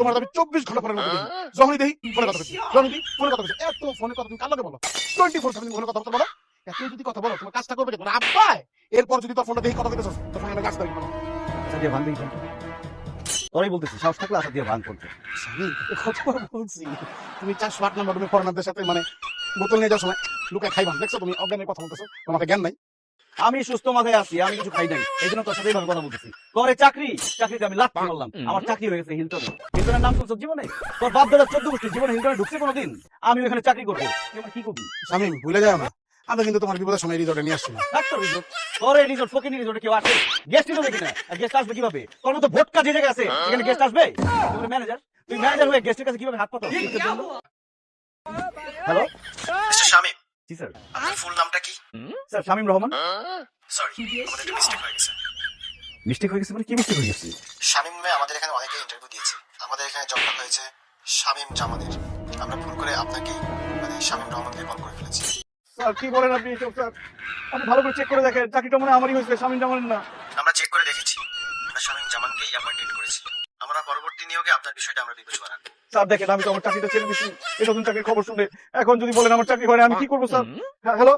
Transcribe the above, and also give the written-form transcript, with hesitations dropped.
তোমার আমি 24 ঘন্টা ফোনের মধ্যে দেখি। যখনই দেখি ফোনে কথা বলছি, যখনই দেখি ফোনে কথা বলছি। এত ফোনে কথা তুমি কার লগে বলো? 24/7 ফোনে কথা বলো। এত যদি কথা বলো তোমার কাজটা করবে কে? তোমার আব্বাই। এরপর যদি তোর ফোনটা দেখি কথা কইতেছস, তোর ফোনে কাজ করবি না। আচ্ছা দিয়ে ভাঙ দেখি। তোরাই বলতেছি সাহস থাকলে আচ্ছা দিয়ে ভাঙ করতে। আমি কতবার বলছি তুমি 408 নম্বর রুমে ফরেনারদের সাথে মানে বোতল নিয়ে যাওয়ার সময় লুকায় খাইবা। দেখছো তুমি অজ্ঞানের কথা বলতেছো, তোমার মাথায় জ্ঞান নাই। আমি সুস্থ মাথায় আছি, আমি কিছু খাই নাই, এই জন্য তোর সাথে এইভাবে কথা বলতেছি। তোর চাকরি, চাকরিতে আমি লাথ মারলাম, আমার চাকরি হয়ে গেছে হিলটনে। হিলটনের নাম শুনছো জীবনে? তোর বাপ দাদা 14 গোষ্ঠী জীবনে হিলটনে ঢুকছে কোনোদিন? আমি ওখানে চাকরি করবো, এবার কি করবি? শামিম ভুলে যাও না, আমি কিন্তু তোমার বিপদের সময় রিজর্টে নিয়ে আসছি না। ডাক্তার রিজোর্ট, তোর এই রিজোর্ট ফকিনি রিজোর্টে কেউ আসে? গেস্ট রিজোর্ট দেখি না, আর গেস্ট আসবে কিভাবে? তোর মতো ভোটকা যে জায়গা আছে সেখানে গেস্ট আসবে? তুমি ম্যানেজার, তুই ম্যানেজার হয়ে গেস্টের কাছে কিভাবে হাত পাতাও? হ্যালো মিস্টার শামীম, জি স্যার। আপনার ফুল নামটা কি? স্যার শামীম রহমান। সরি, আমাদের একটা মিস্টেক হয়ে গেছে। মিস্টেক হয়ে গেছে মানে কি মিস্টেক হয়ে গেছে? শামীম ভাই আমাদের এখানে অনেকে ইন্টারভিউ দিয়েছে, আমাদের এখানে জবটা হয়েছে শামীম জামানের। আমরা ভুল করে আপনাকে মানে শামীম রহমানকে কল করে ফেলেছি। স্যার কি বলেন আপনি এসব স্যার? আপনি ভালো করে চেক করে দেখেন, চাকরিটা মনে হয় আমারই হয়েছে, শামীম জামানের না। আমরা চেক করে দেখেছি, আমরা শামীম জামানকেই অ্যাপয়েন্টেড করেছি। আমরা পরবর্তী নিয়োগে আপনার বিষয়টা আমরা বিবেচনা রাখবো। স্যার দেখেন আমি তো আমার চাকরিটা ছেড়ে দিচ্ছি এই নতুন চাকরির খবর শুনে। এখন যদি বলেন আমার চাকরি হয় না আমি কি করবো স্যার? হ্যালো